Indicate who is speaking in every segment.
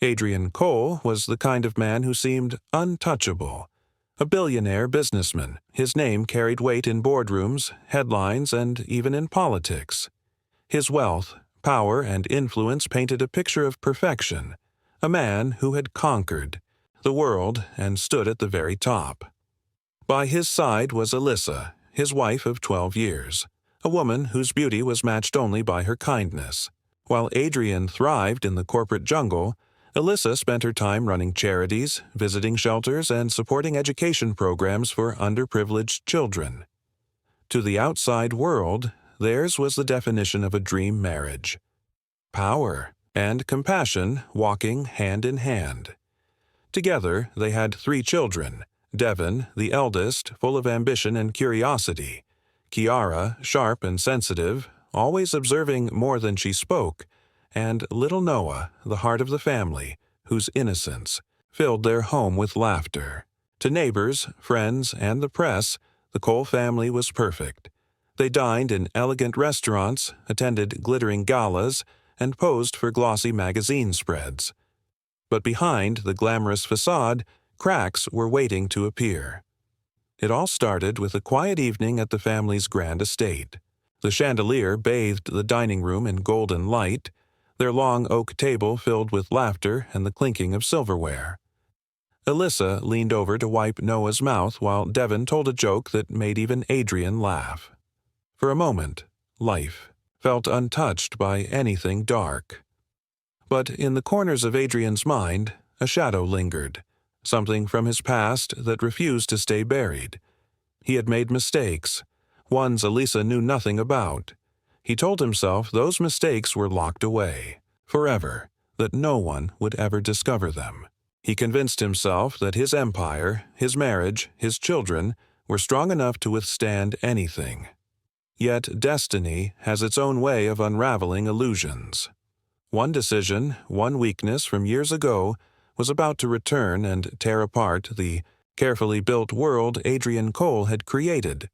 Speaker 1: Adrian Cole was the kind of man who seemed untouchable. A billionaire businessman, his name carried weight in boardrooms, headlines, and even in politics. His wealth, power, and influence painted a picture of perfection, a man who had conquered the world and stood at the very top. By his side was Elyssa, his wife of 12 years, a woman whose beauty was matched only by her kindness. While Adrian thrived in the corporate jungle, Elyssa spent her time running charities, visiting shelters, and supporting education programs for underprivileged children. To the outside world, theirs was the definition of a dream marriage. Power and compassion walking hand in hand. Together, they had 3 children: Devon, the eldest, full of ambition and curiosity; Kiara, sharp and sensitive, always observing more than she spoke; and little Noah, the heart of the family, whose innocence filled their home with laughter. To neighbors, friends, and the press, the Cole family was perfect. They dined in elegant restaurants, attended glittering galas, and posed for glossy magazine spreads. But behind the glamorous facade, cracks were waiting to appear. It all started with a quiet evening at the family's grand estate. The chandelier bathed the dining room in golden light, their long oak table filled with laughter and the clinking of silverware. Elyssa leaned over to wipe Noah's mouth while Devon told a joke that made even Adrian laugh. For a moment, life felt untouched by anything dark. But in the corners of Adrian's mind, a shadow lingered, something from his past that refused to stay buried. He had made mistakes, ones Elyssa knew nothing about. He told himself those mistakes were locked away, forever, that no one would ever discover them. He convinced himself that his empire, his marriage, his children were strong enough to withstand anything. Yet destiny has its own way of unraveling illusions. One decision, one weakness from years ago, was about to return and tear apart the carefully built world Adrian Cole had created.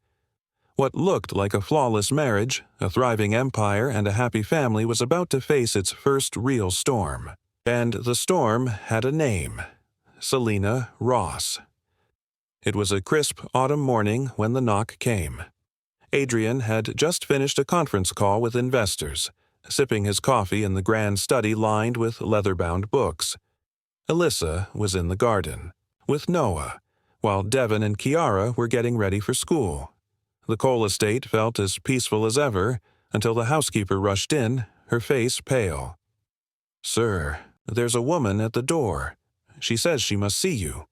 Speaker 1: What looked like a flawless marriage, a thriving empire, and a happy family was about to face its first real storm. And the storm had a name: Selena Ross. It was a crisp autumn morning when the knock came. Adrian had just finished a conference call with investors, sipping his coffee in the grand study lined with leather-bound books. Elyssa was in the garden, with Noah, while Devon and Kiara were getting ready for school. The Cole estate felt as peaceful as ever until the housekeeper rushed in, her face pale. "Sir, there's a woman at the door. She says she must see you.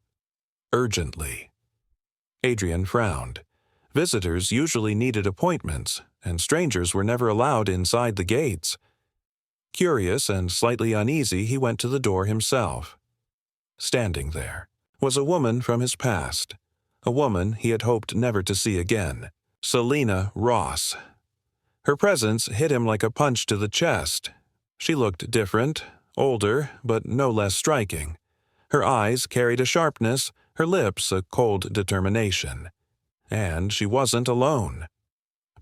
Speaker 1: Urgently." Adrian frowned. Visitors usually needed appointments, and strangers were never allowed inside the gates. Curious and slightly uneasy, he went to the door himself. Standing there was a woman from his past, a woman he had hoped never to see again, Selena Ross. Her presence hit him like a punch to the chest. She looked different, older, but no less striking. Her eyes carried a sharpness, her lips a cold determination. And she wasn't alone.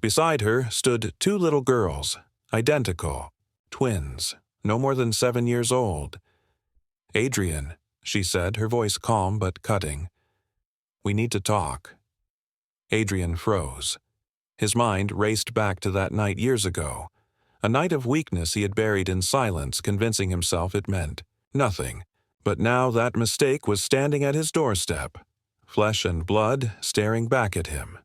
Speaker 1: Beside her stood 2 little girls, identical, twins, no more than 7 years old. "Adrian," she said, her voice calm but cutting. "We need to talk." Adrian froze. His mind raced back to that night years ago, a night of weakness he had buried in silence, convincing himself it meant nothing. But now that mistake was standing at his doorstep, flesh and blood staring back at him.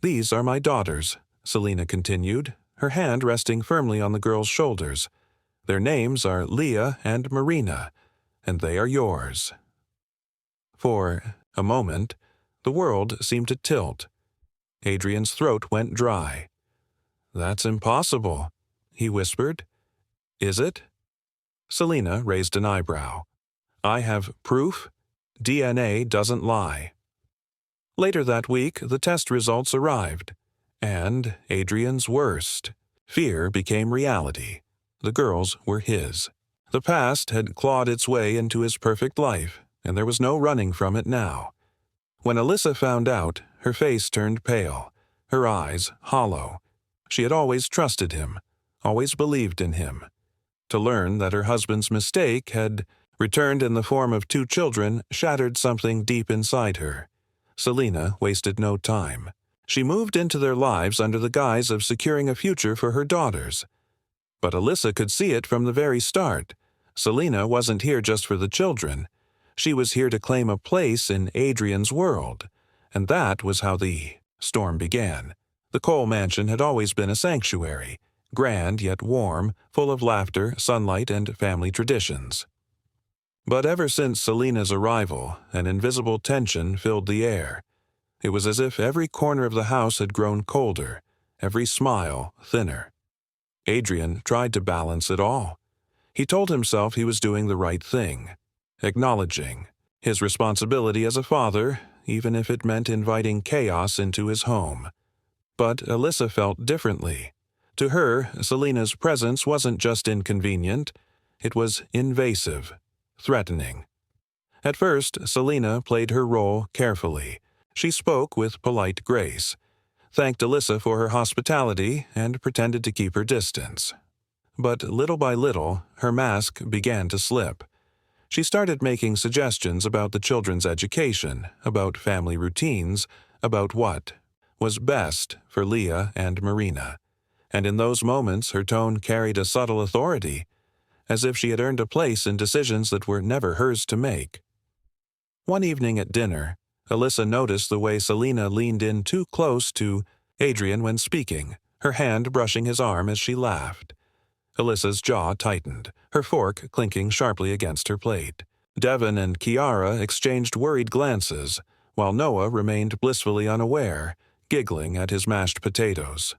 Speaker 1: "These are my daughters," Selena continued, her hand resting firmly on the girls' shoulders. "Their names are Leah and Marina, and they are yours." For a moment, the world seemed to tilt. Adrian's throat went dry. "That's impossible," he whispered. "Is it?" Selena raised an eyebrow. "I have proof. DNA doesn't lie." Later that week, the test results arrived. And Adrian's worst. Fear became reality. The girls were his. The past had clawed its way into his perfect life, and there was no running from it now. When Elyssa found out, her face turned pale, her eyes hollow. She had always trusted him, always believed in him. To learn that her husband's mistake had returned in the form of 2 children shattered something deep inside her. Selena wasted no time. She moved into their lives under the guise of securing a future for her daughters. But Elyssa could see it from the very start. Selena wasn't here just for the children. She was here to claim a place in Adrian's world. And that was how the storm began. The Cole mansion had always been a sanctuary, grand yet warm, full of laughter, sunlight, and family traditions. But ever since Selena's arrival, an invisible tension filled the air. It was as if every corner of the house had grown colder, every smile thinner. Adrian tried to balance it all. He told himself he was doing the right thing, acknowledging his responsibility as a father, even if it meant inviting chaos into his home. But Elyssa felt differently. To her, Selena's presence wasn't just inconvenient, it was invasive, threatening. At first, Selena played her role carefully. She spoke with polite grace, thanked Elyssa for her hospitality, and pretended to keep her distance. But little by little, her mask began to slip. She started making suggestions about the children's education, about family routines, about what was best for Leah and Marina. And in those moments, her tone carried a subtle authority, as if she had earned a place in decisions that were never hers to make. One evening at dinner, Elyssa noticed the way Selena leaned in too close to Adrian when speaking, her hand brushing his arm as she laughed. Alyssa's jaw tightened, her fork clinking sharply against her plate. Devin and Kiara exchanged worried glances, while Noah remained blissfully unaware, giggling at his mashed potatoes.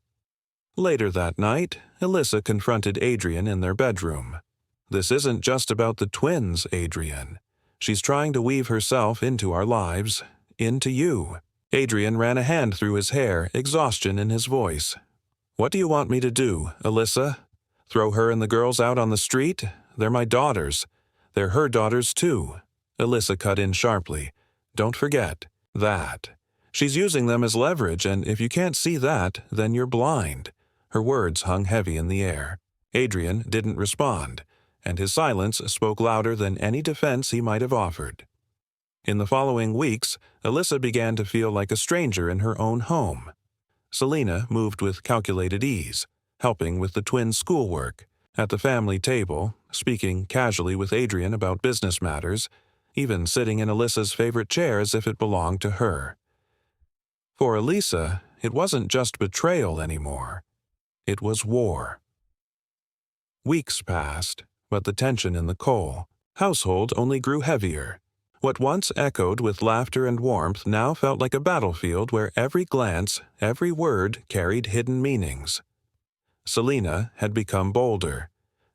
Speaker 1: Later that night, Elyssa confronted Adrian in their bedroom. "This isn't just about the twins, Adrian. She's trying to weave herself into our lives, into you." Adrian ran a hand through his hair, exhaustion in his voice. "What do you want me to do, Elyssa? Throw her and the girls out on the street? They're my daughters. They're her daughters too." Elyssa cut in sharply. "Don't forget that. She's using them as leverage, and if you can't see that, then you're blind." Her words hung heavy in the air. Adrian didn't respond, and his silence spoke louder than any defense he might have offered. In the following weeks, Elyssa began to feel like a stranger in her own home. Selena moved with calculated ease, helping with the twins' schoolwork, at the family table, speaking casually with Adrian about business matters, even sitting in Alyssa's favorite chair as if it belonged to her. For Elyssa, it wasn't just betrayal anymore. It was war. Weeks passed, but the tension in the Cole household only grew heavier. What once echoed with laughter and warmth now felt like a battlefield where every glance, every word carried hidden meanings. Selena had become bolder.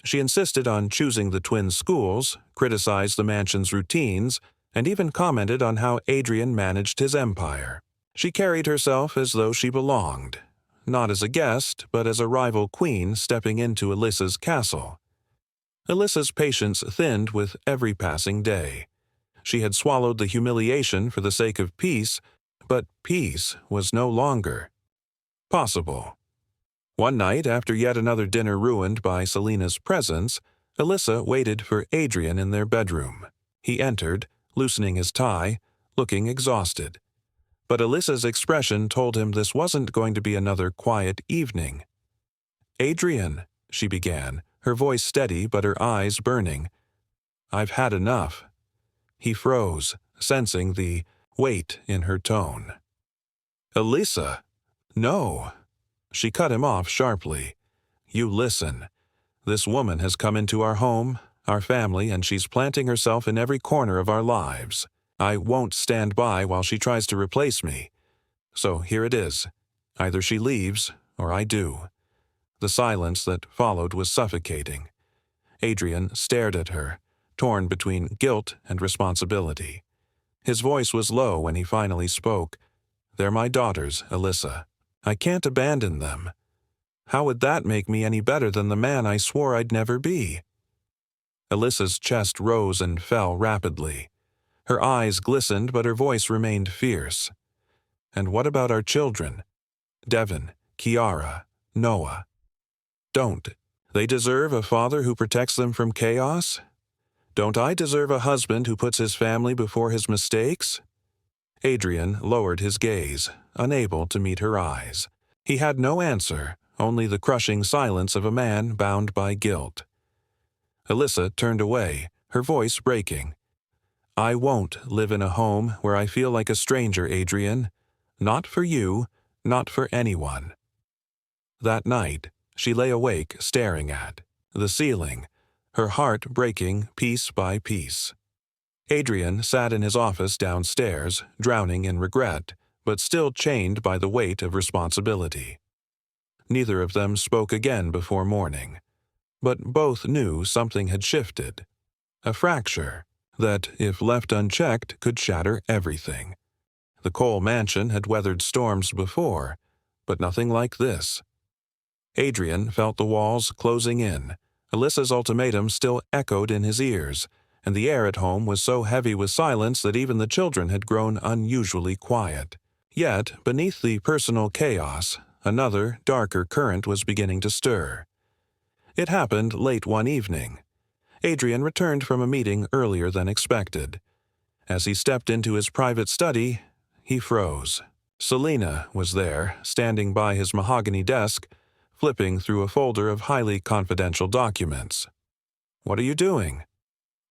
Speaker 1: She insisted on choosing the twins' schools, criticized the mansion's routines, and even commented on how Adrian managed his empire. She carried herself as though she belonged, not as a guest, but as a rival queen stepping into Alyssa's castle. Alyssa's patience thinned with every passing day. She had swallowed the humiliation for the sake of peace, but peace was no longer possible. One night, after yet another dinner ruined by Selena's presence, Elyssa waited for Adrian in their bedroom. He entered, loosening his tie, looking exhausted. But Alyssa's expression told him this wasn't going to be another quiet evening. "Adrian," she began, her voice steady but her eyes burning. "I've had enough." He froze, sensing the weight in her tone. "Elyssa, no." She cut him off sharply. "You listen. This woman has come into our home, our family, and she's planting herself in every corner of our lives. I won't stand by while she tries to replace me. So here it is. Either she leaves, or I do." The silence that followed was suffocating. Adrian stared at her, torn between guilt and responsibility. His voice was low when he finally spoke. "They're my daughters, Elyssa. I can't abandon them. How would that make me any better than the man I swore I'd never be?" Alyssa's chest rose and fell rapidly. Her eyes glistened, but her voice remained fierce. "And what about our children? Devin, Kiara, Noah? Don't. They deserve a father who protects them from chaos? Don't I deserve a husband who puts his family before his mistakes? Adrian lowered his gaze, unable to meet her eyes. He had no answer, only the crushing silence of a man bound by guilt. Elyssa turned away, her voice breaking. I won't live in a home where I feel like a stranger, Adrian. Not for you, not for anyone. That night, she lay awake staring at the ceiling, her heart breaking piece by piece. Adrian sat in his office downstairs, drowning in regret, but still chained by the weight of responsibility. Neither of them spoke again before morning, but both knew something had shifted. A fracture that, if left unchecked, could shatter everything. The Cole mansion had weathered storms before, but nothing like this. Adrian felt the walls closing in. Alyssa's ultimatum still echoed in his ears, and the air at home was so heavy with silence that even the children had grown unusually quiet. Yet, beneath the personal chaos, another, darker current was beginning to stir. It happened late one evening. Adrian returned from a meeting earlier than expected. As he stepped into his private study, he froze. Selena was there, standing by his mahogany desk, flipping through a folder of highly confidential documents. "What are you doing?"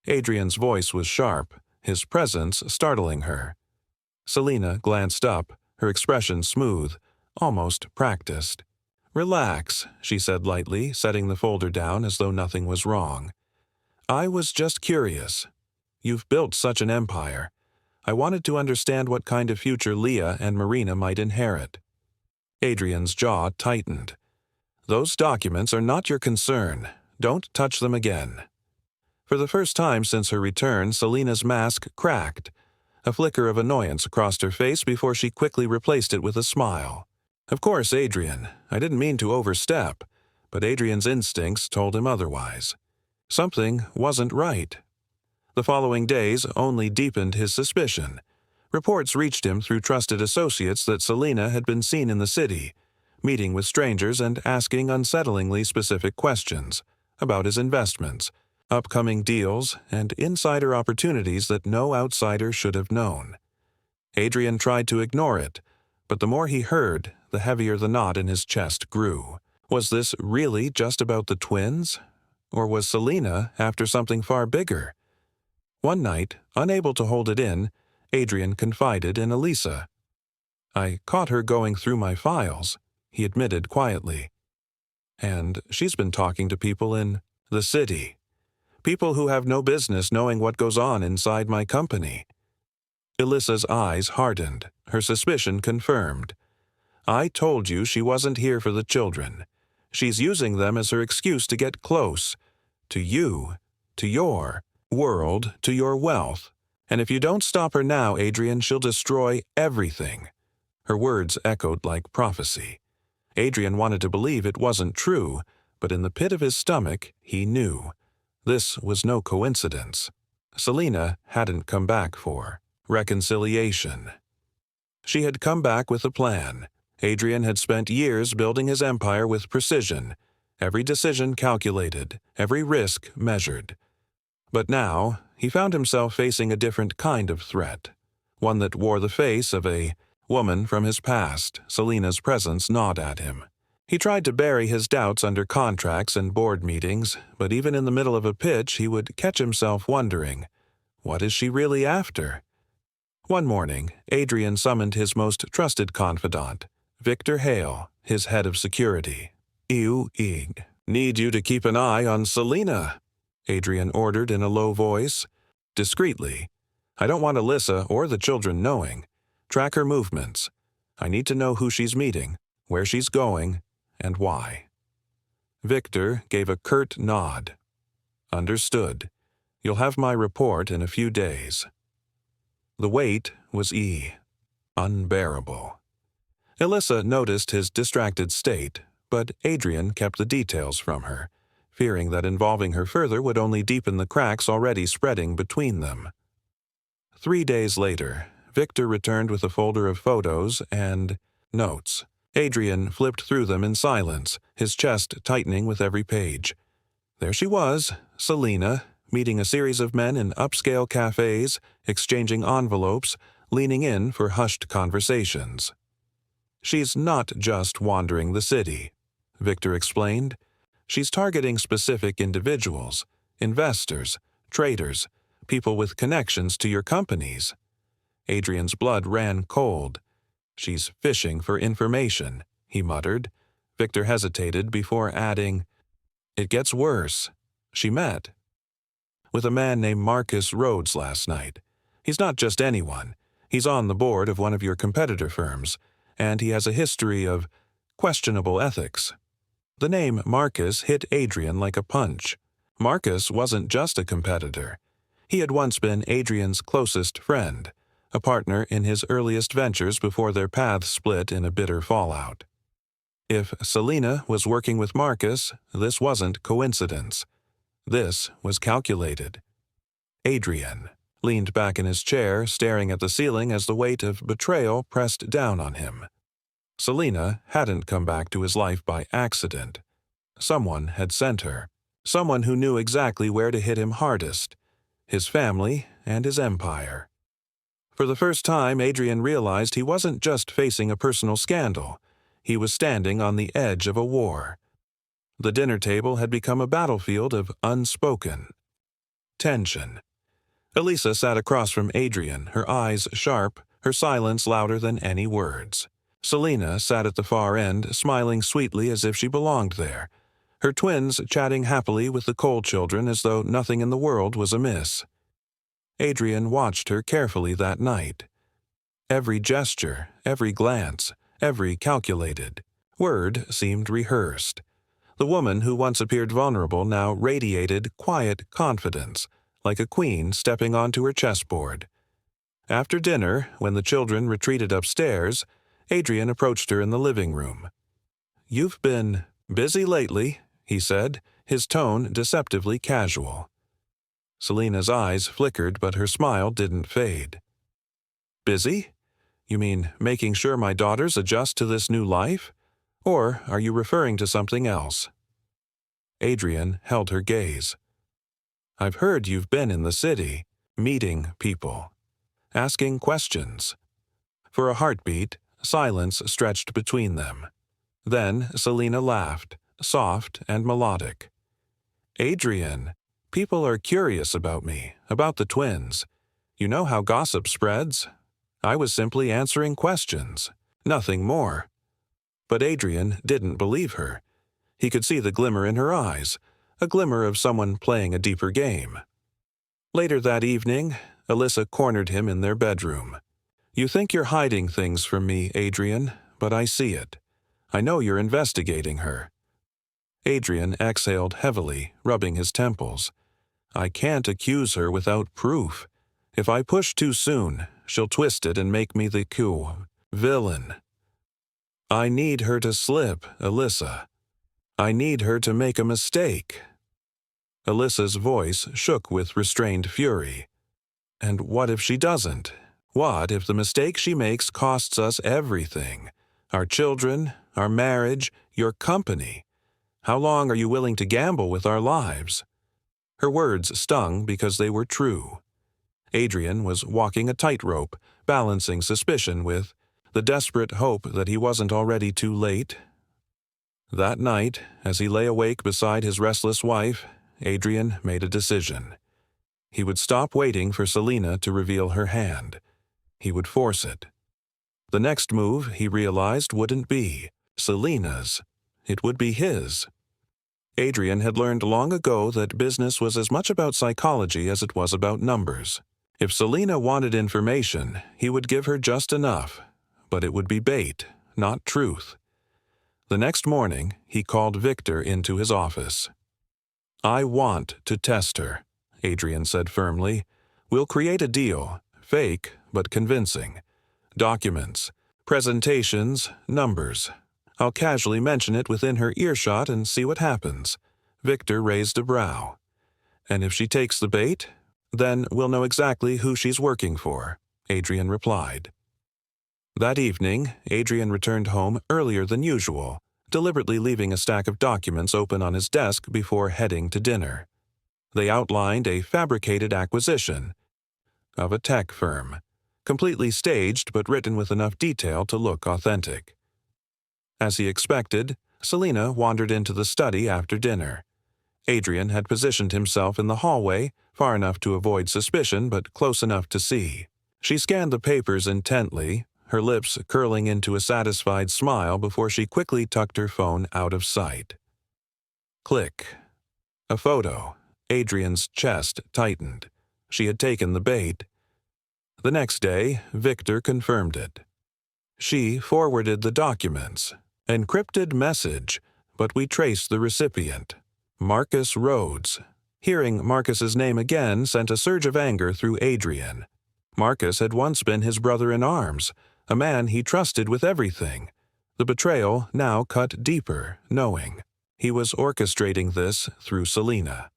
Speaker 1: Adrian's voice was sharp, his presence startling her. Selena glanced up, her expression smooth, almost practiced. "Relax," she said lightly, setting the folder down as though nothing was wrong. "I was just curious. You've built such an empire. I wanted to understand what kind of future Leah and Marina might inherit." Adrian's jaw tightened. "Those documents are not your concern. Don't touch them again." For the first time since her return, Selena's mask cracked. A flicker of annoyance crossed her face before she quickly replaced it with a smile. "Of course, Adrian. I didn't mean to overstep." But Adrian's instincts told him otherwise. Something wasn't right. The following days only deepened his suspicion. Reports reached him through trusted associates that Selena had been seen in the city, meeting with strangers and asking unsettlingly specific questions about his investments, upcoming deals, and insider opportunities that no outsider should have known. Adrian tried to ignore it, but the more he heard, the heavier the knot in his chest grew. Was this really just about the twins? Or was Selena after something far bigger? One night, unable to hold it in, Adrian confided in Elyssa. "I caught her going through my files," he admitted quietly. "And she's been talking to people in the city. People who have no business knowing what goes on inside my company." Elyssa's eyes hardened, her suspicion confirmed. "I told you she wasn't here for the children. She's using them as her excuse to get close. To you, to your world, to your wealth. And if you don't stop her now, Adrian, she'll destroy everything." Her words echoed like prophecy. Adrian wanted to believe it wasn't true, but in the pit of his stomach, he knew. This was no coincidence. Selena hadn't come back for reconciliation. She had come back with a plan. Adrian had spent years building his empire with precision, every decision calculated, every risk measured. But now, he found himself facing a different kind of threat, one that wore the face of a woman from his past. Selena's presence gnawed at him. He tried to bury his doubts under contracts and board meetings, but even in the middle of a pitch he would catch himself wondering, what is she really after? One morning, Adrian summoned his most trusted confidant, Victor Hale, his head of security. "Need you to keep an eye on Selena," Adrian ordered in a low voice. "Discreetly. I don't want Elyssa or the children knowing. Track her movements. I need to know who she's meeting, where she's going, and why." Victor gave a curt nod. "Understood. You'll have my report in a few days." The weight was unbearable. Elyssa noticed his distracted state, but Adrian kept the details from her, fearing that involving her further would only deepen the cracks already spreading between them. 3 days later, Victor returned with a folder of photos and notes. Adrian flipped through them in silence, his chest tightening with every page. There she was, Selena, meeting a series of men in upscale cafes, exchanging envelopes, leaning in for hushed conversations. She's not just wandering the city, Victor explained. She's targeting specific individuals, investors, traders, people with connections to your companies. Adrian's blood ran cold. She's fishing for information, he muttered. Victor hesitated before adding, It gets worse. She met with a man named Marcus Rhodes last night. He's not just anyone. He's on the board of one of your competitor firms, and he has a history of questionable ethics. The name Marcus hit Adrian like a punch. Marcus wasn't just a competitor. He had once been Adrian's closest friend, a partner in his earliest ventures before their paths split in a bitter fallout. If Selena was working with Marcus, this wasn't coincidence. This was calculated. Adrian leaned back in his chair, staring at the ceiling as the weight of betrayal pressed down on him. Selena hadn't come back to his life by accident. Someone had sent her. Someone who knew exactly where to hit him hardest. His family and his empire. For the first time, Adrian realized he wasn't just facing a personal scandal. He was standing on the edge of a war. The dinner table had become a battlefield of unspoken tension. Elyssa sat across from Adrian, her eyes sharp, her silence louder than any words. Selena sat at the far end, smiling sweetly as if she belonged there, her twins chatting happily with the Cole children as though nothing in the world was amiss. Adrian watched her carefully that night. Every gesture, every glance, every calculated word seemed rehearsed. The woman who once appeared vulnerable now radiated quiet confidence, like a queen stepping onto her chessboard. After dinner, when the children retreated upstairs, Adrian approached her in the living room. "You've been busy lately," he said, his tone deceptively casual. Selena's eyes flickered, but her smile didn't fade. "Busy? You mean making sure my daughters adjust to this new life? Or are you referring to something else?" Adrian held her gaze. "I've heard you've been in the city, meeting people, asking questions." For a heartbeat, silence stretched between them. Then Selena laughed, soft and melodic. "Adrian, people are curious about me, about the twins. You know how gossip spreads? I was simply answering questions, nothing more." But Adrian didn't believe her. He could see the glimmer in her eyes, a glimmer of someone playing a deeper game. Later that evening, Elyssa cornered him in their bedroom. "You think you're hiding things from me, Adrian, but I see it. I know you're investigating her." Adrian exhaled heavily, rubbing his temples. "I can't accuse her without proof. If I push too soon, she'll twist it and make me the villain. I need her to slip, Elyssa. I need her to make a mistake." Alyssa's voice shook with restrained fury. "And what if she doesn't? What if the mistake she makes costs us everything? Our children, our marriage, your company? How long are you willing to gamble with our lives?" Her words stung because they were true. Adrian was walking a tightrope, balancing suspicion with the desperate hope that he wasn't already too late. That night, as he lay awake beside his restless wife, Adrian made a decision. He would stop waiting for Selena to reveal her hand. He would force it. The next move, he realized, wouldn't be Selena's. It would be his. Adrian had learned long ago that business was as much about psychology as it was about numbers. If Selena wanted information, he would give her just enough, but it would be bait, not truth. The next morning, he called Victor into his office. "I want to test her," Adrian said firmly. "We'll create a deal, fake but convincing. Documents, presentations, numbers. I'll casually mention it within her earshot and see what happens." Victor raised a brow. "And if she takes the bait, then we'll know exactly who she's working for," Adrian replied. That evening, Adrian returned home earlier than usual, deliberately leaving a stack of documents open on his desk before heading to dinner. They outlined a fabricated acquisition of a tech firm, completely staged but written with enough detail to look authentic. As he expected, Selina wandered into the study after dinner. Adrian had positioned himself in the hallway, far enough to avoid suspicion but close enough to see. She scanned the papers intently, her lips curling into a satisfied smile before she quickly tucked her phone out of sight. Click. A photo. Adrian's chest tightened. She had taken the bait. The next day, Victor confirmed it. She forwarded the documents. Encrypted message, but we traced the recipient. Marcus Rhodes. Hearing Marcus's name again sent a surge of anger through Adrian. Marcus had once been his brother-in-arms, a man he trusted with everything. The betrayal now cut deeper, knowing. He was orchestrating this through Selina.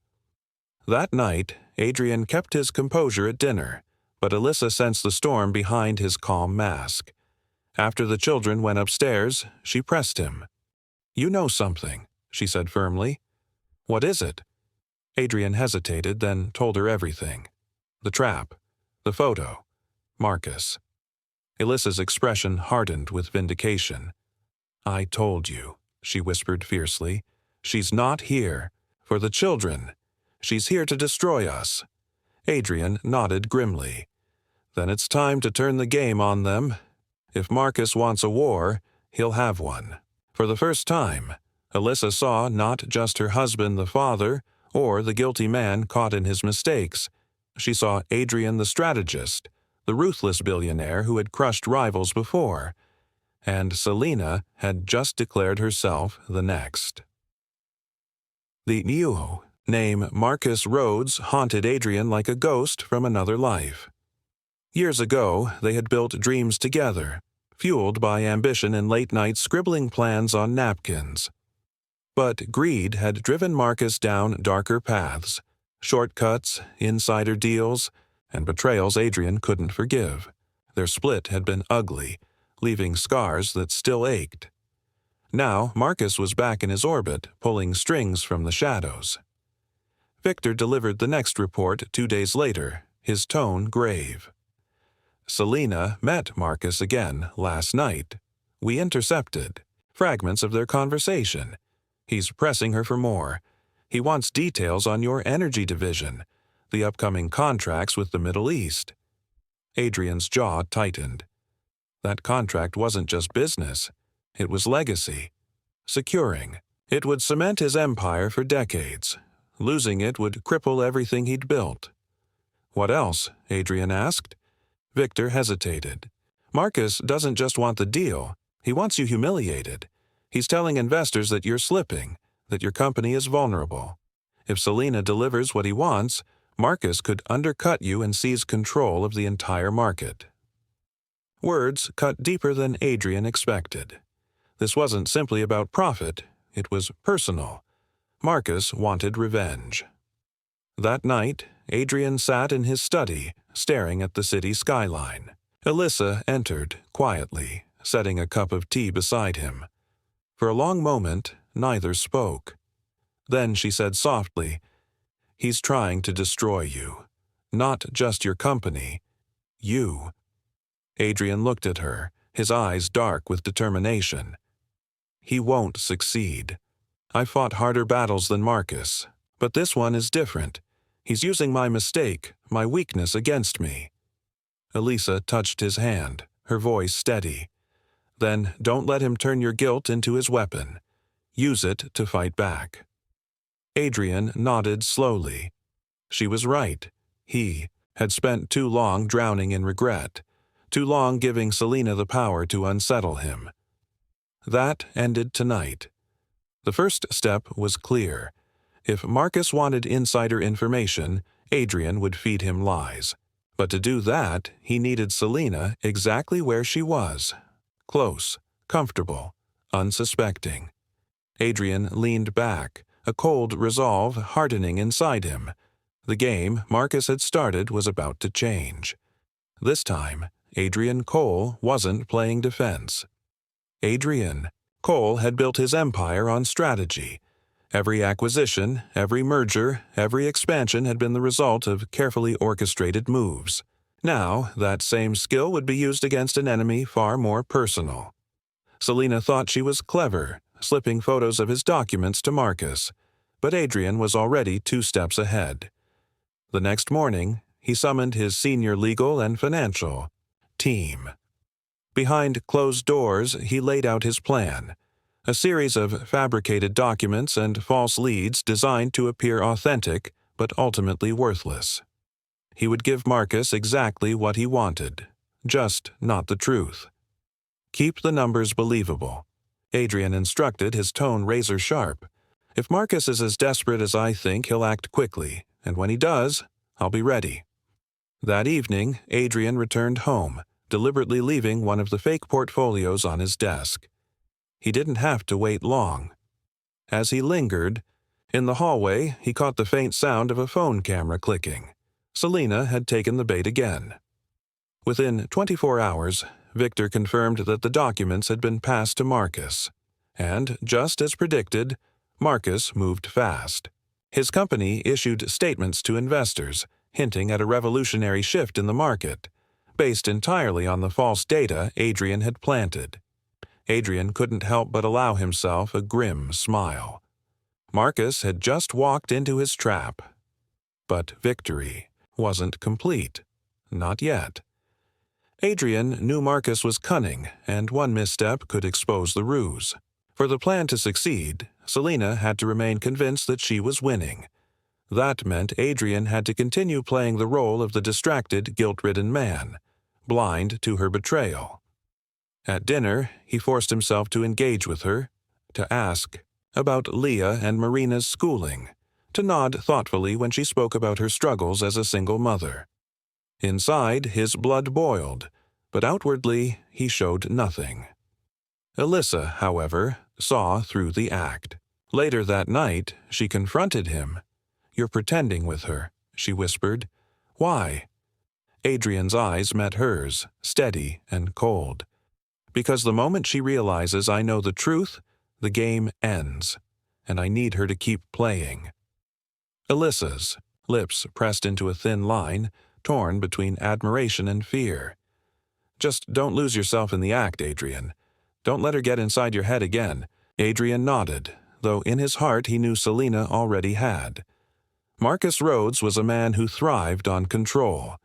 Speaker 1: That night, Adrian kept his composure at dinner, but Elyssa sensed the storm behind his calm mask. After the children went upstairs, she pressed him. "You know something," she said firmly. "What is it?" Adrian hesitated, then told her everything. The trap, the photo, Marcus. Elyssa's expression hardened with vindication. "I told you," she whispered fiercely. "She's not here. For the children. She's here to destroy us." Adrian nodded grimly. "Then it's time to turn the game on them. If Marcus wants a war, he'll have one." For the first time, Elyssa saw not just her husband the father, or the guilty man caught in his mistakes. She saw Adrian the strategist, the ruthless billionaire who had crushed rivals before, and Selina had just declared herself the next. The new name Marcus Rhodes haunted Adrian like a ghost from another life. Years ago, they had built dreams together, fueled by ambition and late-night scribbling plans on napkins. But greed had driven Marcus down darker paths, shortcuts, insider deals, and betrayals Adrian couldn't forgive. Their split had been ugly, leaving scars that still ached. Now Marcus was back in his orbit, pulling strings from the shadows. Victor delivered the next report 2 days later, his tone grave. "Selina met Marcus again last night. We intercepted fragments of their conversation. He's pressing her for more. He wants details on your energy division, the upcoming contracts with the Middle East." Adrian's jaw tightened. That contract wasn't just business. It was legacy. Securing. It would cement his empire for decades. Losing it would cripple everything he'd built. "What else?" Adrian asked. Victor hesitated. "Marcus doesn't just want the deal. He wants you humiliated. He's telling investors that you're slipping, that your company is vulnerable. If Selina delivers what he wants, Marcus could undercut you and seize control of the entire market." Words cut deeper than Adrian expected. This wasn't simply about profit, it was personal. Marcus wanted revenge. That night, Adrian sat in his study, staring at the city skyline. Elyssa entered, quietly, setting a cup of tea beside him. For a long moment, neither spoke. Then she said softly, "He's trying to destroy you. Not just your company. You." Adrian looked at her, his eyes dark with determination. "He won't succeed. I fought harder battles than Marcus, but this one is different. He's using my mistake, my weakness against me." Elyssa touched his hand, her voice steady. "Then don't let him turn your guilt into his weapon. Use it to fight back." Adrian nodded slowly. She was right. He had spent too long drowning in regret, too long giving Selina the power to unsettle him. That ended tonight. The first step was clear. If Marcus wanted insider information, Adrian would feed him lies. But to do that, he needed Selina exactly where she was. Close, comfortable, unsuspecting. Adrian leaned back, a cold resolve hardening inside him. The game Marcus had started was about to change. This time, Adrian Cole wasn't playing defense. Adrian Cole had built his empire on strategy. Every acquisition, every merger, every expansion had been the result of carefully orchestrated moves. Now, that same skill would be used against an enemy far more personal. Selena thought she was clever, slipping photos of his documents to Marcus, but Adrian was already 2 steps ahead. The next morning, he summoned his senior legal and financial team. Behind closed doors, he laid out his plan, a series of fabricated documents and false leads designed to appear authentic but ultimately worthless. He would give Marcus exactly what he wanted, just not the truth. Keep the numbers believable. Adrian instructed, his tone razor sharp. If Marcus is as desperate as I think, he'll act quickly, and when he does, I'll be ready. That evening, Adrian returned home, deliberately leaving one of the fake portfolios on his desk. He didn't have to wait long. As he lingered, in the hallway, he caught the faint sound of a phone camera clicking. Selena had taken the bait again. Within 24 hours, Victor confirmed that the documents had been passed to Marcus. And, just as predicted, Marcus moved fast. His company issued statements to investors, hinting at a revolutionary shift in the market, based entirely on the false data Adrian had planted. Adrian couldn't help but allow himself a grim smile. Marcus had just walked into his trap. But victory wasn't complete. Not yet. Adrian knew Marcus was cunning, and one misstep could expose the ruse. For the plan to succeed, Selena had to remain convinced that she was winning. That meant Adrian had to continue playing the role of the distracted, guilt-ridden man, blind to her betrayal. At dinner, he forced himself to engage with her, to ask about Leah and Marina's schooling, to nod thoughtfully when she spoke about her struggles as a single mother. Inside, his blood boiled, but outwardly he showed nothing. Elyssa, however, saw through the act. Later that night, she confronted him. "You're pretending with her," she whispered. "Why?" Adrian's eyes met hers, steady and cold. "Because the moment she realizes I know the truth, the game ends, and I need her to keep playing." Elyssa's lips pressed into a thin line, torn between admiration and fear. "Just don't lose yourself in the act, Adrian. Don't let her get inside your head again." Adrian nodded, though in his heart he knew Selena already had. Marcus Rhodes was a man who thrived on control.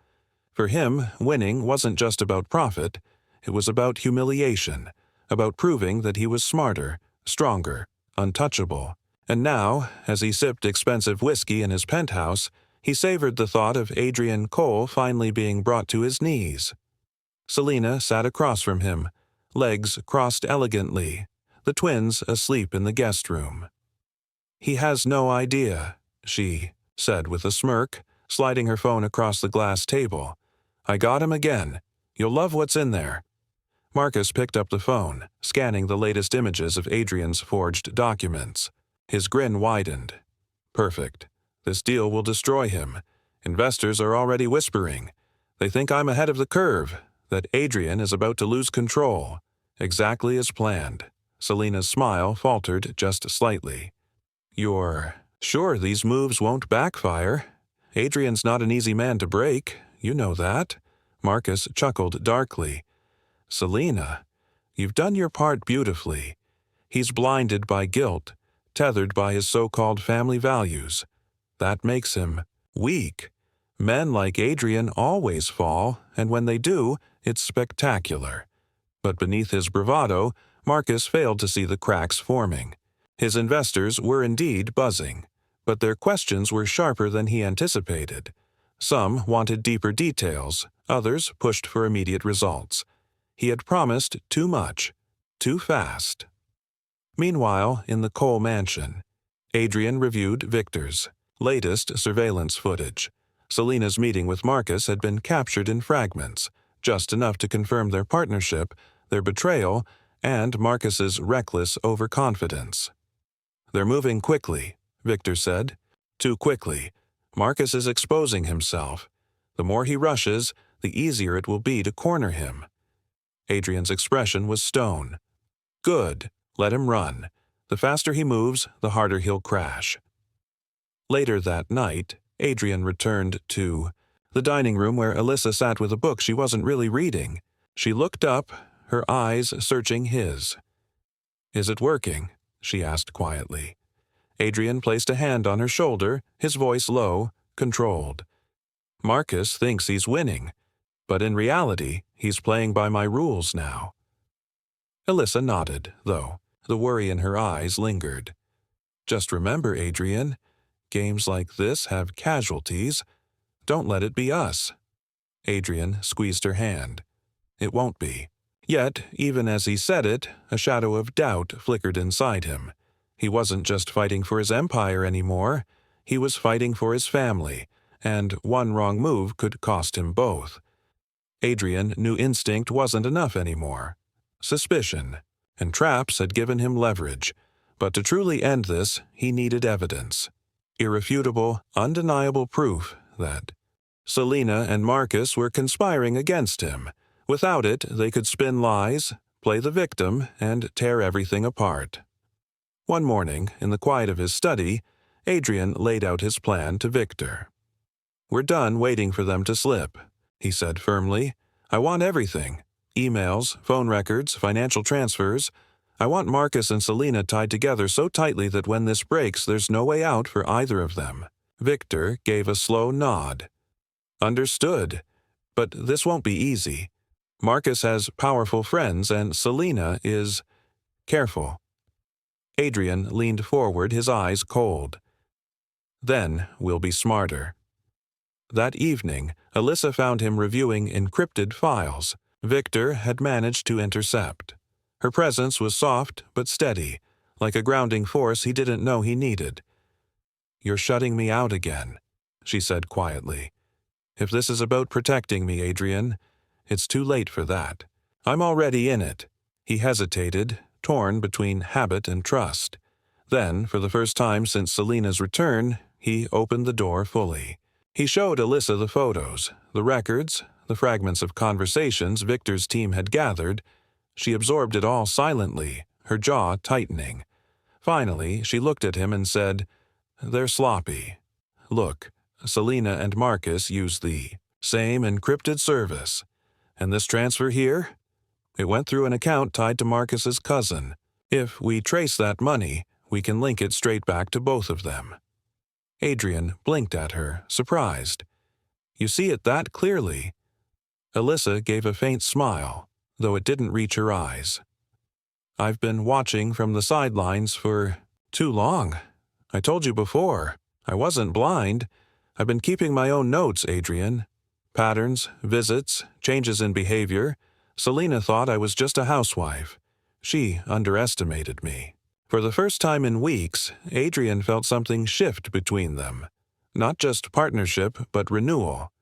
Speaker 1: For him, winning wasn't just about profit, it was about humiliation, about proving that he was smarter, stronger, untouchable. And now, as he sipped expensive whiskey in his penthouse, he savored the thought of Adrian Cole finally being brought to his knees. Selena sat across from him, legs crossed elegantly, the twins asleep in the guest room. "He has no idea," she said with a smirk, sliding her phone across the glass table. "I got him again. You'll love what's in there." Marcus picked up the phone, scanning the latest images of Adrian's forged documents. His grin widened. "Perfect. This deal will destroy him. Investors are already whispering. They think I'm ahead of the curve, that Adrian is about to lose control. Exactly as planned." Selena's smile faltered just slightly. "You're sure these moves won't backfire? Adrian's not an easy man to break. You know that." Marcus chuckled darkly. "Selena, you've done your part beautifully. He's blinded by guilt, tethered by his so-called family values. That makes him weak. Men like Adrian always fall, and when they do, it's spectacular." But beneath his bravado, Marcus failed to see the cracks forming. His investors were indeed buzzing, but their questions were sharper than he anticipated. Some wanted deeper details, others pushed for immediate results. He had promised too much, too fast. Meanwhile, in the Cole mansion, Adrian reviewed Victor's latest surveillance footage. Selena's meeting with Marcus had been captured in fragments, just enough to confirm their partnership, their betrayal, and Marcus's reckless overconfidence. "They're moving quickly," Victor said. "Too quickly. Marcus is exposing himself. The more he rushes, the easier it will be to corner him. Adrian's expression was stone. Good, let him run. The faster he moves, the harder he'll crash. Later that night, Adrian returned to the dining room where Elyssa sat with a book she wasn't really reading. She looked up, her eyes searching his. "Is it working?" she asked quietly. Adrian placed a hand on her shoulder, his voice low, controlled. "Marcus thinks he's winning, but in reality, he's playing by my rules now." Elyssa nodded, though. The worry in her eyes lingered. "Just remember, Adrian, games like this have casualties. Don't let it be us." Adrian squeezed her hand. "It won't be." Yet, even as he said it, a shadow of doubt flickered inside him. He wasn't just fighting for his empire anymore. He was fighting for his family, and one wrong move could cost him both. Adrian knew instinct wasn't enough anymore. Suspicion and traps had given him leverage, but to truly end this, he needed evidence. Irrefutable, undeniable proof that Selena and Marcus were conspiring against him. Without it, they could spin lies, play the victim, and tear everything apart. One morning, in the quiet of his study, Adrian laid out his plan to Victor. "We're done waiting for them to slip," he said firmly. "I want everything. Emails, phone records, financial transfers. I want Marcus and Selena tied together so tightly that when this breaks, there's no way out for either of them." Victor gave a slow nod. "Understood. But this won't be easy. Marcus has powerful friends and Selena is careful." Adrian leaned forward, his eyes cold. "Then we'll be smarter." That evening, Elyssa found him reviewing encrypted files Victor had managed to intercept. Her presence was soft but steady, like a grounding force he didn't know he needed. "You're shutting me out again," she said quietly. "If this is about protecting me, Adrian, it's too late for that. I'm already in it." He hesitated, torn between habit and trust. Then, for the first time since Selena's return, he opened the door fully. He showed Elyssa the photos, the records, the fragments of conversations Victor's team had gathered. She absorbed it all silently, her jaw tightening. Finally, she looked at him and said, "They're sloppy. Look, Selena and Marcus use the same encrypted service. And this transfer here? It went through an account tied to Marcus's cousin. If we trace that money, we can link it straight back to both of them." Adrian blinked at her, surprised. "You see it that clearly?" Elyssa gave a faint smile, though it didn't reach her eyes. "I've been watching from the sidelines for too long. I told you before, I wasn't blind. I've been keeping my own notes, Adrian. Patterns, visits, changes in behavior. Selena thought I was just a housewife. She underestimated me." For the first time in weeks, Adrian felt something shift between them. Not just partnership, but renewal.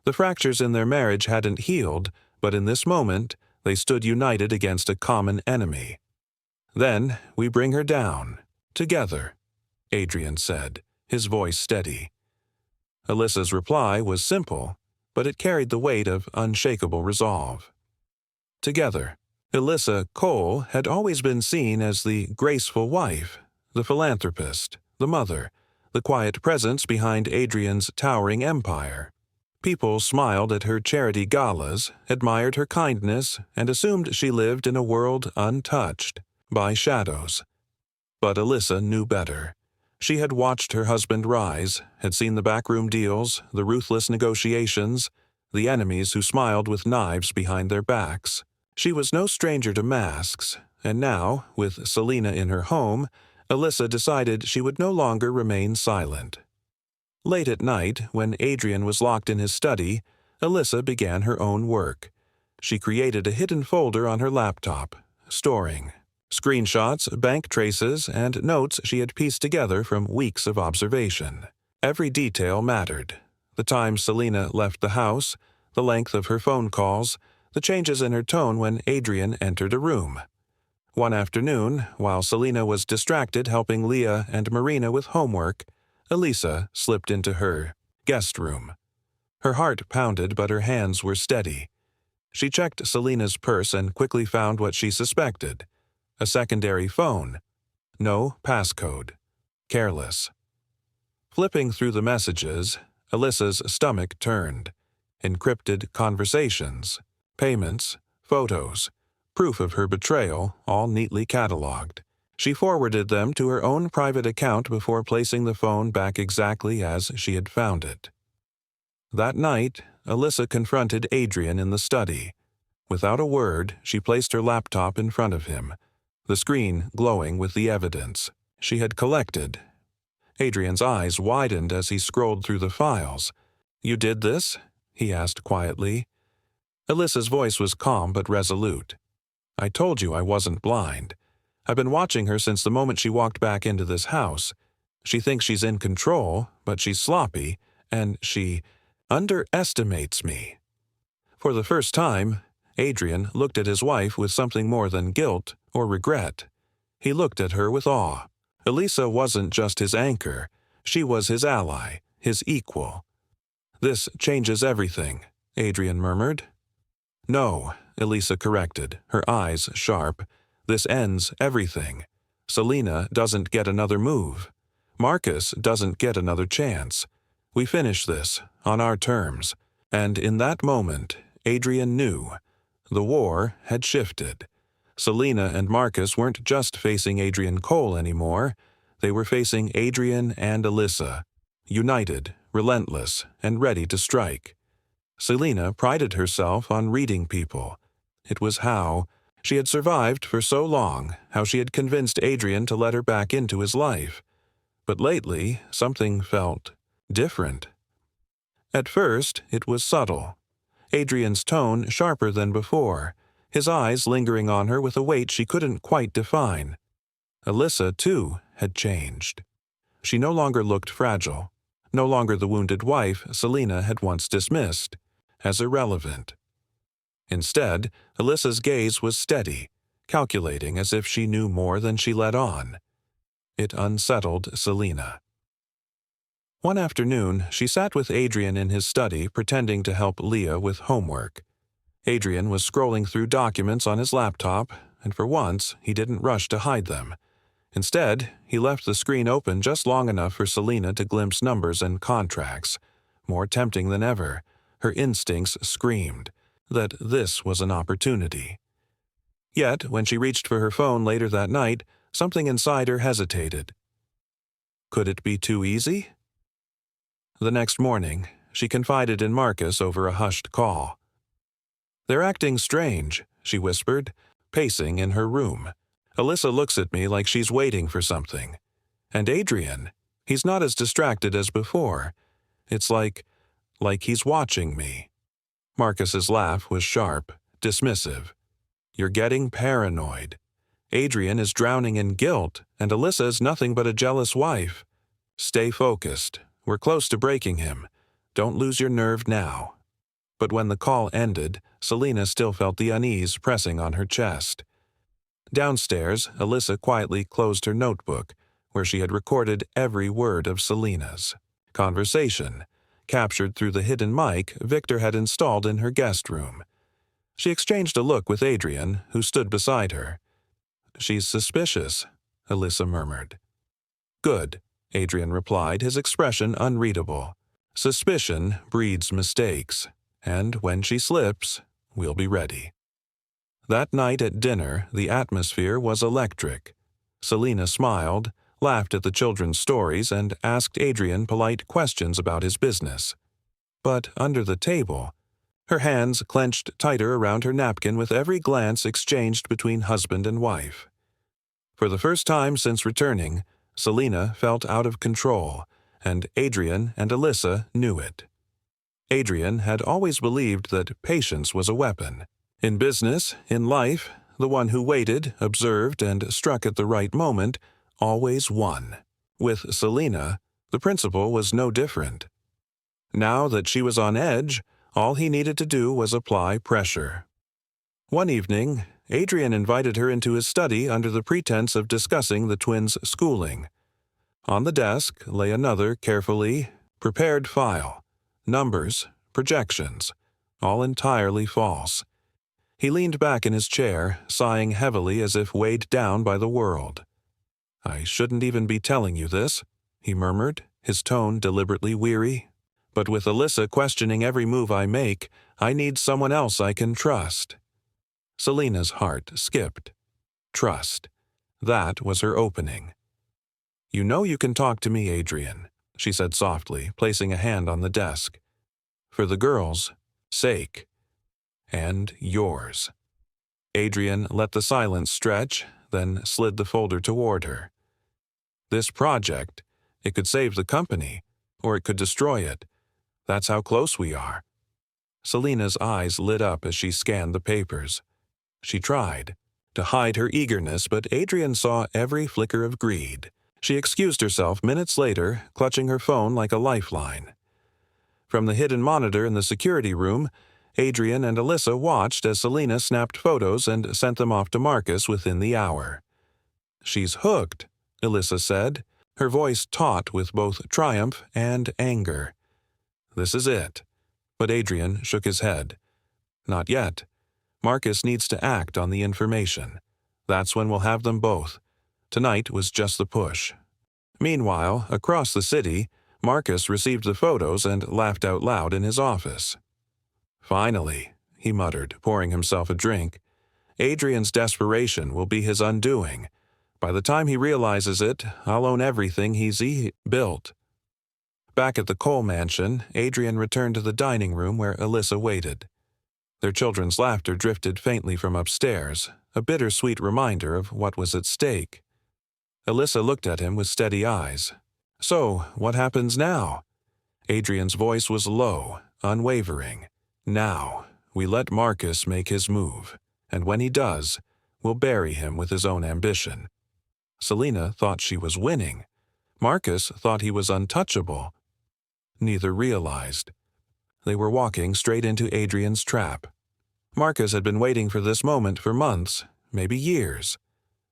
Speaker 1: The fractures in their marriage hadn't healed, but in this moment, they stood united against a common enemy. "Then we bring her down, together," Adrian said, his voice steady. Alyssa's reply was simple, but it carried the weight of unshakable resolve. Together. Elyssa Cole had always been seen as the graceful wife, the philanthropist, the mother, the quiet presence behind Adrian's towering empire. People smiled at her charity galas, admired her kindness, and assumed she lived in a world untouched by shadows. But Elyssa knew better. She had watched her husband rise, had seen the backroom deals, the ruthless negotiations, the enemies who smiled with knives behind their backs. She was no stranger to masks, and now, with Selena in her home, Elyssa decided she would no longer remain silent. Late at night, when Adrian was locked in his study, Elyssa began her own work. She created a hidden folder on her laptop, storing screenshots, bank traces, and notes she had pieced together from weeks of observation. Every detail mattered. The time Selena left the house, the length of her phone calls, the changes in her tone when Adrian entered a room. One afternoon, while Selena was distracted helping Leah and Marina with homework, Elyssa slipped into her guest room. Her heart pounded, but her hands were steady. She checked Selina's purse and quickly found what she suspected. A secondary phone. No passcode. Careless. Flipping through the messages, Elyssa's stomach turned. Encrypted conversations, payments, photos, proof of her betrayal, all neatly cataloged. She forwarded them to her own private account before placing the phone back exactly as she had found it. That night, Elyssa confronted Adrian in the study. Without a word, she placed her laptop in front of him, the screen glowing with the evidence she had collected. Adrian's eyes widened as he scrolled through the files. "You did this?" he asked quietly. Elyssa's voice was calm but resolute. "I told you I wasn't blind. I've been watching her since the moment she walked back into this house. She thinks she's in control, but she's sloppy, and she underestimates me." For the first time, Adrian looked at his wife with something more than guilt or regret. He looked at her with awe. Elyssa wasn't just his anchor. She was his ally, his equal. "This changes everything," Adrian murmured. "No," Elyssa corrected, her eyes sharp. "This ends everything. Selina doesn't get another move. Marcus doesn't get another chance. We finish this, on our terms." And in that moment, Adrian knew. The war had shifted. Selina and Marcus weren't just facing Adrian Cole anymore. They were facing Adrian and Elyssa, united, relentless, and ready to strike. Selina prided herself on reading people. It was how she had survived for so long, how she had convinced Adrian to let her back into his life. But lately, something felt different. At first, it was subtle. Adrian's tone sharper than before, his eyes lingering on her with a weight she couldn't quite define. Elyssa, too, had changed. She no longer looked fragile, no longer the wounded wife Selina had once dismissed as irrelevant. Instead, Elyssa's gaze was steady, calculating as if she knew more than she let on. It unsettled Selina. One afternoon, she sat with Adrian in his study pretending to help Leah with homework. Adrian was scrolling through documents on his laptop, and for once, he didn't rush to hide them. Instead, he left the screen open just long enough for Selina to glimpse numbers and contracts. More tempting than ever, her instincts screamed that this was an opportunity. Yet, when she reached for her phone later that night, something inside her hesitated. Could it be too easy? The next morning, she confided in Marcus over a hushed call. "They're acting strange," she whispered, pacing in her room. "Elyssa looks at me like she's waiting for something. And Adrian, he's not as distracted as before. It's like he's watching me." Marcus's laugh was sharp, dismissive. "You're getting paranoid. Adrian is drowning in guilt, and Elyssa is nothing but a jealous wife. Stay focused. We're close to breaking him. Don't lose your nerve now." But when the call ended, Selina still felt the unease pressing on her chest. Downstairs, Elyssa quietly closed her notebook, where she had recorded every word of Selina's conversation, captured through the hidden mic Victor had installed in her guest room. She exchanged a look with Adrian, who stood beside her. "She's suspicious," Elyssa murmured. "Good," Adrian replied, his expression unreadable. "Suspicion breeds mistakes, and when she slips, we'll be ready." That night at dinner, the atmosphere was electric. Selina smiled, laughed at the children's stories, and asked Adrian polite questions about his business. But under the table, her hands clenched tighter around her napkin with every glance exchanged between husband and wife. For the first time since returning, Selina felt out of control, and Adrian and Elyssa knew it. Adrian had always believed that patience was a weapon. In business, in life, the one who waited, observed, and struck at the right moment always won. With Selina, the principle was no different. Now that she was on edge, all he needed to do was apply pressure. One evening, Adrian invited her into his study under the pretense of discussing the twins' schooling. On the desk lay another carefully prepared file, numbers, projections, all entirely false. He leaned back in his chair, sighing heavily as if weighed down by the world. "I shouldn't even be telling you this," he murmured, his tone deliberately weary. "But with Elyssa questioning every move I make, I need someone else I can trust." Selena's heart skipped. Trust. That was her opening. "You know you can talk to me, Adrian," she said softly, placing a hand on the desk. "For the girls' sake. And yours." Adrian let the silence stretch, then slid the folder toward her. "This project, it could save the company, or it could destroy it. That's how close we are." Selena's eyes lit up as she scanned the papers. She tried to hide her eagerness, but Adrian saw every flicker of greed. She excused herself minutes later, clutching her phone like a lifeline. From the hidden monitor in the security room, Adrian and Elyssa watched as Selena snapped photos and sent them off to Marcus within the hour. "She's hooked," Elyssa said, her voice taut with both triumph and anger. "This is it." But Adrian shook his head. "Not yet. Marcus needs to act on the information. That's when we'll have them both. Tonight was just the push." Meanwhile, across the city, Marcus received the photos and laughed out loud in his office. "Finally," he muttered, pouring himself a drink. "Adrian's desperation will be his undoing. By the time he realizes it, I'll own everything he's built." Back at the Cole mansion, Adrian returned to the dining room where Elyssa waited. Their children's laughter drifted faintly from upstairs, a bittersweet reminder of what was at stake. Elyssa looked at him with steady eyes. "So, what happens now?" Adrian's voice was low, unwavering. "Now, we let Marcus make his move, and when he does, we'll bury him with his own ambition." Selena thought she was winning. Marcus thought he was untouchable. Neither realized. They were walking straight into Adrian's trap. Marcus had been waiting for this moment for months, maybe years.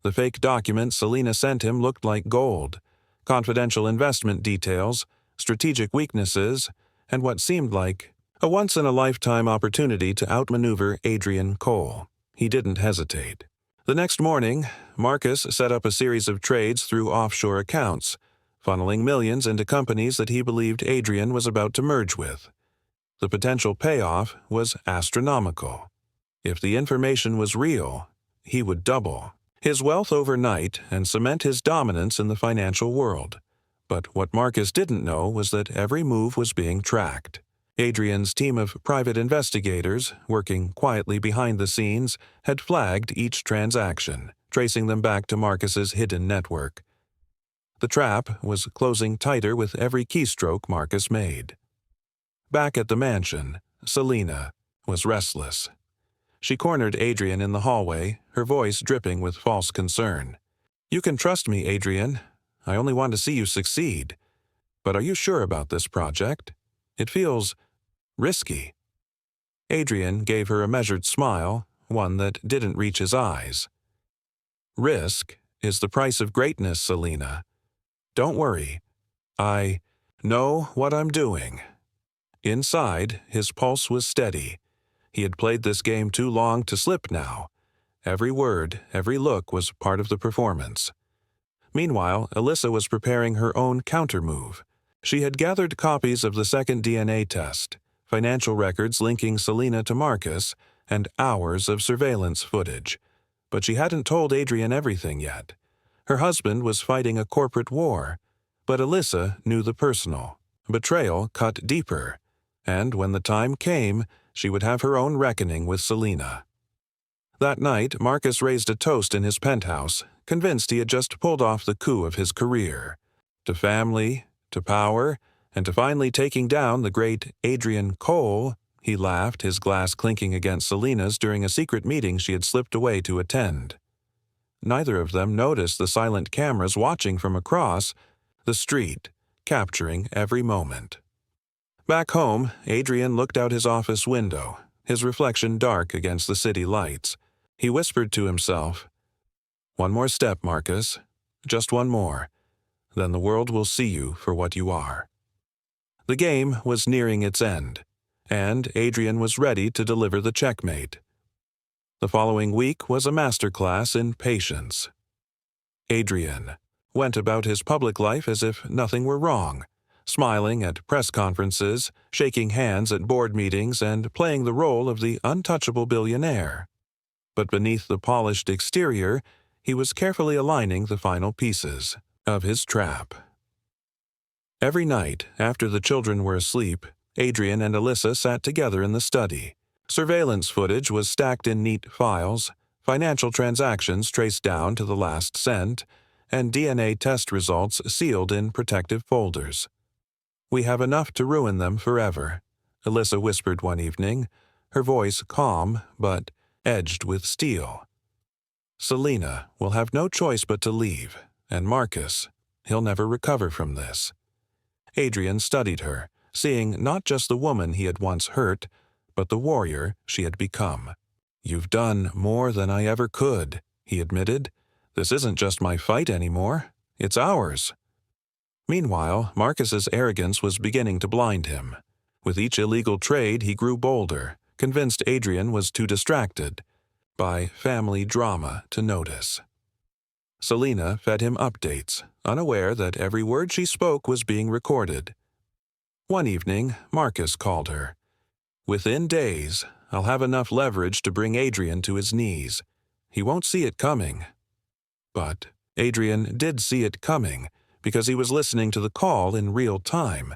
Speaker 1: The fake documents Selena sent him looked like gold. Confidential investment details, strategic weaknesses, and what seemed like a once-in-a-lifetime opportunity to outmaneuver Adrian Cole. He didn't hesitate. The next morning, Marcus set up a series of trades through offshore accounts, funneling millions into companies that he believed Adrian was about to merge with. The potential payoff was astronomical. If the information was real, he would double his wealth overnight and cement his dominance in the financial world. But what Marcus didn't know was that every move was being tracked. Adrian's team of private investigators, working quietly behind the scenes, had flagged each transaction, tracing them back to Marcus's hidden network. The trap was closing tighter with every keystroke Marcus made. Back at the mansion, Selena was restless. She cornered Adrian in the hallway, her voice dripping with false concern. "You can trust me, Adrian. I only want to see you succeed. But are you sure about this project? It feels risky." Adrian gave her a measured smile, one that didn't reach his eyes. "Risk is the price of greatness, Selena. Don't worry. I know what I'm doing." Inside, his pulse was steady. He had played this game too long to slip now. Every word, every look was part of the performance. Meanwhile, Elyssa was preparing her own countermove. She had gathered copies of the second DNA test, financial records linking Selena to Marcus, and hours of surveillance footage. But she hadn't told Adrian everything yet. Her husband was fighting a corporate war, but Elyssa knew the personal. Betrayal cut deeper, and when the time came, she would have her own reckoning with Selena. That night, Marcus raised a toast in his penthouse, convinced he had just pulled off the coup of his career. To family, to power, and to finally taking down the great Adrian Cole, he laughed, his glass clinking against Selena's during a secret meeting she had slipped away to attend. Neither of them noticed the silent cameras watching from across the street, capturing every moment. Back home, Adrian looked out his office window, his reflection dark against the city lights. He whispered to himself, "One more step, Marcus. Just one more. Then the world will see you for what you are." The game was nearing its end. and Adrian was ready to deliver the checkmate. The following week was a masterclass in patience. Adrian went about his public life as if nothing were wrong, smiling at press conferences, shaking hands at board meetings, and playing the role of the untouchable billionaire. But beneath the polished exterior, he was carefully aligning the final pieces of his trap. Every night, after the children were asleep, Adrian and Elyssa sat together in the study. Surveillance footage was stacked in neat files, financial transactions traced down to the last cent, and DNA test results sealed in protective folders. "We have enough to ruin them forever," Elyssa whispered one evening, her voice calm but edged with steel. "Selena will have no choice but to leave, and Marcus, he'll never recover from this." Adrian studied her, seeing not just the woman he had once hurt, but the warrior she had become. "You've done more than I ever could," he admitted. "This isn't just my fight anymore, it's ours." Meanwhile, Marcus's arrogance was beginning to blind him. With each illegal trade, he grew bolder, convinced Adrian was too distracted by family drama to notice. Selena fed him updates, unaware that every word she spoke was being recorded. One evening, Marcus called her. "Within days, I'll have enough leverage to bring Adrian to his knees. He won't see it coming." But Adrian did see it coming, because he was listening to the call in real time.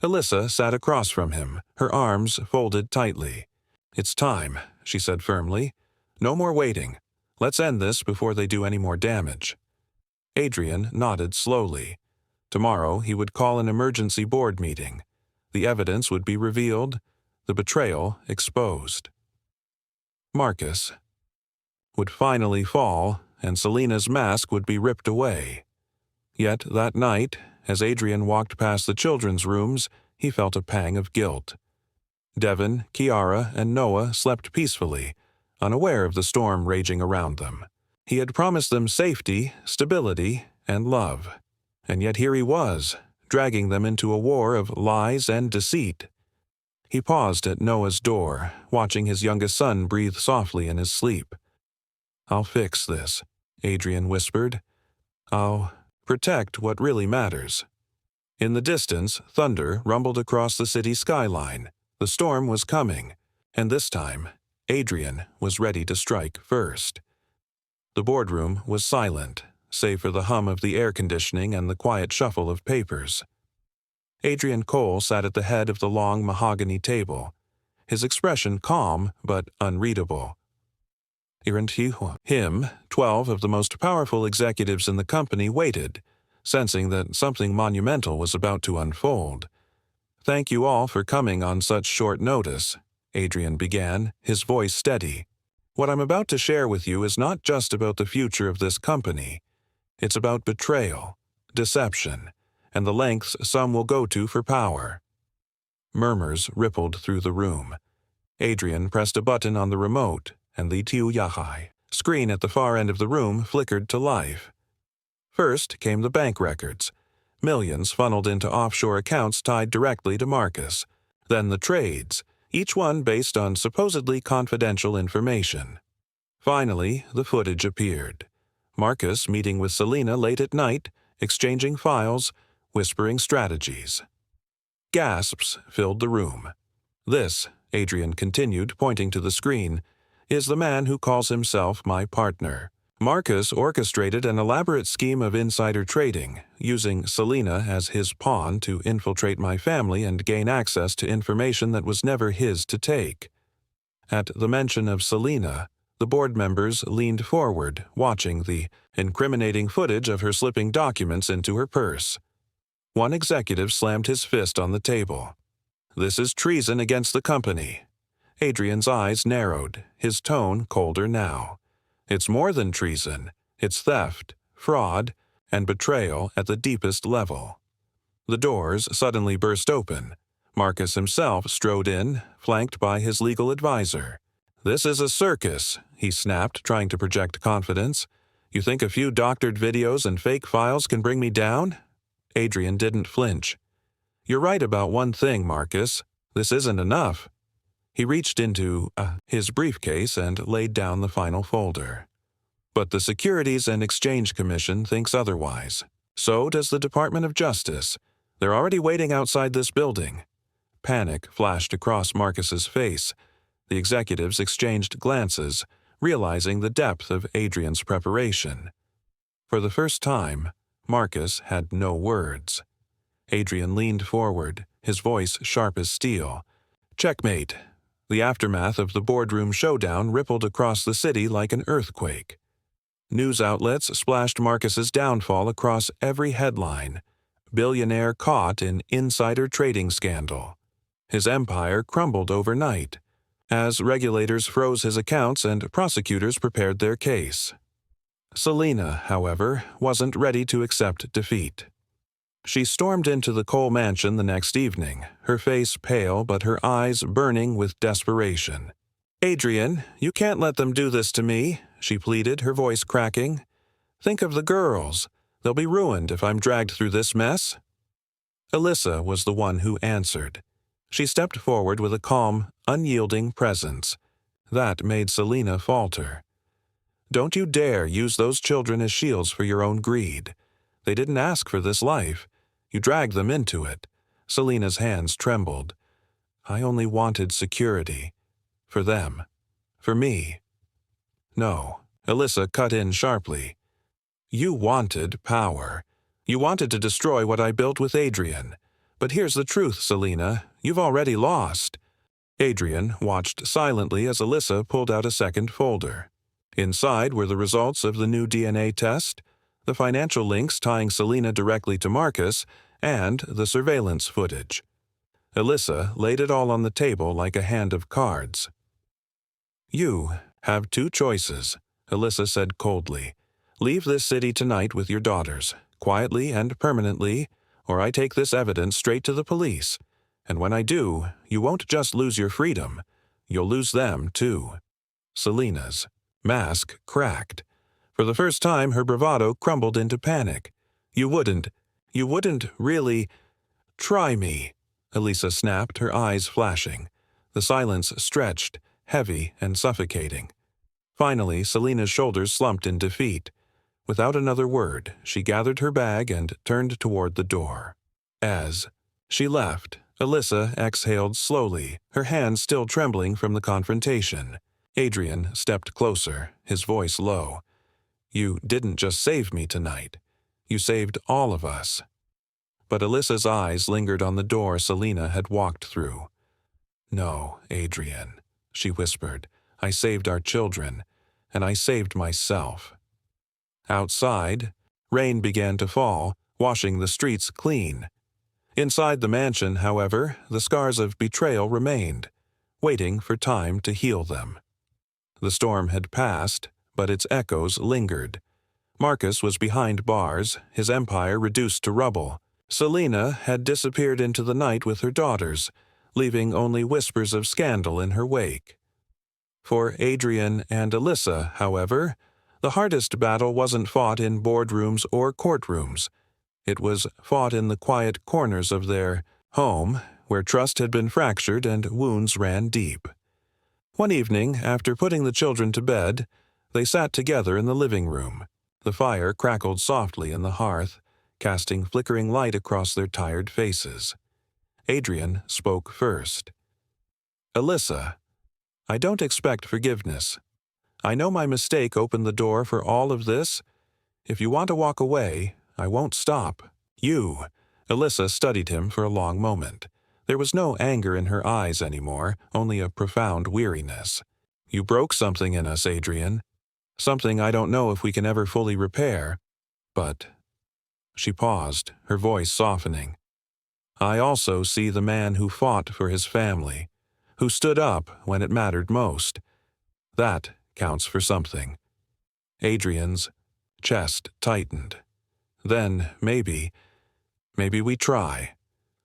Speaker 1: Elyssa sat across from him, her arms folded tightly. "It's time," she said firmly. "No more waiting. Let's end this before they do any more damage." Adrian nodded slowly. Tomorrow he would call an emergency board meeting. The evidence would be revealed, the betrayal exposed. Marcus would finally fall, and Selena's mask would be ripped away. Yet that night, as Adrian walked past the children's rooms, he felt a pang of guilt. Devin, Kiara, and Noah slept peacefully, unaware of the storm raging around them. He had promised them safety, stability, and love. And yet here he was, dragging them into a war of lies and deceit. He paused at Noah's door, watching his youngest son breathe softly in his sleep. "I'll fix this," Adrian whispered. "I'll protect what really matters." In the distance, thunder rumbled across the city skyline. The storm was coming, and this time, Adrian was ready to strike first. The boardroom was silent, save for the hum of the air conditioning and the quiet shuffle of papers. Adrian Cole sat at the head of the long mahogany table, his expression calm but unreadable. Him, 12 of the most powerful executives in the company waited, sensing that something monumental was about to unfold. "Thank you all for coming on such short notice," Adrian began, his voice steady. "What I'm about to share with you is not just about the future of this company. It's about betrayal, deception, and the lengths some will go to for power." Murmurs rippled through the room. Adrian pressed a button on the remote, and the Tiuyahai screen at the far end of the room flickered to life. First came the bank records. Millions funneled into offshore accounts tied directly to Marcus. Then the trades, each one based on supposedly confidential information. Finally, the footage appeared. Marcus meeting with Selena late at night, exchanging files, whispering strategies. Gasps filled the room. "This," Adrian continued, pointing to the screen, "is the man who calls himself my partner. Marcus orchestrated an elaborate scheme of insider trading, using Selena as his pawn to infiltrate my family and gain access to information that was never his to take." At the mention of Selena, the board members leaned forward, watching the incriminating footage of her slipping documents into her purse. One executive slammed his fist on the table. "This is treason against the company." Adrian's eyes narrowed, his tone colder now. "It's more than treason. It's theft, fraud, and betrayal at the deepest level." The doors suddenly burst open. Marcus himself strode in, flanked by his legal advisor. "This is a circus," he snapped, trying to project confidence. "You think a few doctored videos and fake files can bring me down?" Adrian didn't flinch. "You're right about one thing, Marcus. this isn't enough." He reached into his briefcase and laid down the final folder. "But the Securities and Exchange Commission thinks otherwise. So does the Department of Justice. They're already waiting outside this building." Panic flashed across Marcus's face. The executives exchanged glances, realizing the depth of Adrian's preparation. For the first time, Marcus had no words. Adrian leaned forward, his voice sharp as steel. "Checkmate." The aftermath of the boardroom showdown rippled across the city like an earthquake. News outlets splashed Marcus's downfall across every headline. Billionaire caught in insider trading scandal. His empire crumbled overnight, as regulators froze his accounts and prosecutors prepared their case. Selena, however, wasn't ready to accept defeat. She stormed into the Cole mansion the next evening, her face pale but her eyes burning with desperation. "Adrian, you can't let them do this to me," she pleaded, her voice cracking. "Think of the girls. They'll be ruined if I'm dragged through this mess." Elyssa was the one who answered. She stepped forward with a calm, unyielding presence. That made Selena falter. "Don't you dare use those children as shields for your own greed. They didn't ask for this life. You dragged them into it." Selena's hands trembled. "I only wanted security. For them. For me." "No," Elyssa cut in sharply. "You wanted power. You wanted to destroy what I built with Adrian. But here's the truth, Selena. You've already lost." Adrian watched silently as Elyssa pulled out a second folder. Inside were the results of the new DNA test, the financial links tying Selena directly to Marcus, and the surveillance footage. Elyssa laid it all on the table like a hand of cards. "You have two choices," Elyssa said coldly. "Leave this city tonight with your daughters, quietly and permanently, or I take this evidence straight to the police. And when I do, you won't just lose your freedom. You'll lose them, too." Selena's mask cracked. For the first time, her bravado crumbled into panic. You wouldn't really try me," Elyssa snapped, her eyes flashing. The silence stretched, heavy and suffocating. Finally, Selena's shoulders slumped in defeat. Without another word, she gathered her bag and turned toward the door. As she left, Elyssa exhaled slowly, her hands still trembling from the confrontation. Adrian stepped closer, his voice low. "You didn't just save me tonight. You saved all of us." But Alyssa's eyes lingered on the door Selena had walked through. "No, Adrian," she whispered. "I saved our children, and I saved myself." Outside, rain began to fall, washing the streets clean. Inside the mansion, however, the scars of betrayal remained, waiting for time to heal them. The storm had passed, but its echoes lingered. Marcus was behind bars, his empire reduced to rubble. Selena had disappeared into the night with her daughters, leaving only whispers of scandal in her wake. For Adrian and Elyssa, however, the hardest battle wasn't fought in boardrooms or courtrooms. It was fought in the quiet corners of their home, where trust had been fractured and wounds ran deep. One evening, after putting the children to bed, they sat together in the living room. The fire crackled softly in the hearth, casting flickering light across their tired faces. Adrian spoke first. "Elyssa, I don't expect forgiveness. I know my mistake opened the door for all of this. If you want to walk away, I won't stop." "You." Elyssa studied him for a long moment. There was no anger in her eyes anymore, only a profound weariness. "You broke something in us, Adrian. Something I don't know if we can ever fully repair. But—" She paused, her voice softening. "I also see the man who fought for his family, who stood up when it mattered most. That counts for something." Adrian's chest tightened. "Then maybe we try.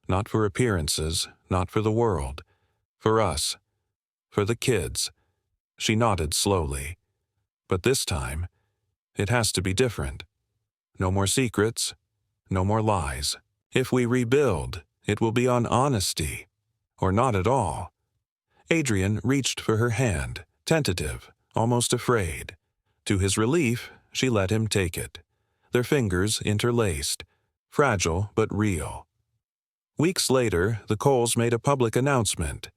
Speaker 1: Not for appearances, not for the world. For us. For the kids." She nodded slowly. "But this time, it has to be different. No more secrets, no more lies. If we rebuild, it will be on honesty. or not at all. Adrian reached for her hand, tentative, almost afraid. To his relief, she let him take it. Their fingers interlaced, fragile but real. Weeks later, the Coles made a public announcement,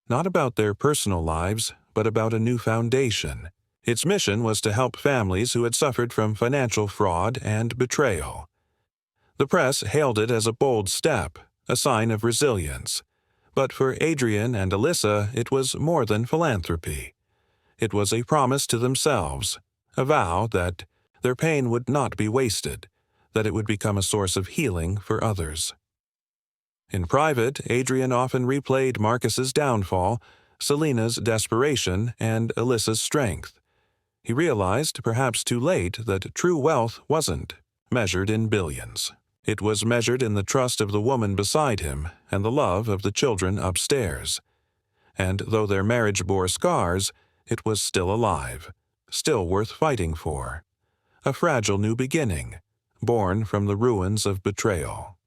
Speaker 1: not about their personal lives, but about a new foundation. Its mission was to help families who had suffered from financial fraud and betrayal. The press hailed it as a bold step, a sign of resilience. But for Adrian and Elyssa, it was more than philanthropy. It was a promise to themselves, a vow that their pain would not be wasted, that it would become a source of healing for others. In private, Adrian often replayed Marcus's downfall, Selena's desperation, and Elyssa's strength. He realized, perhaps too late, that true wealth wasn't measured in billions. It was measured in the trust of the woman beside him and the love of the children upstairs. And though their marriage bore scars, it was still alive, still worth fighting for. A fragile new beginning, born from the ruins of betrayal.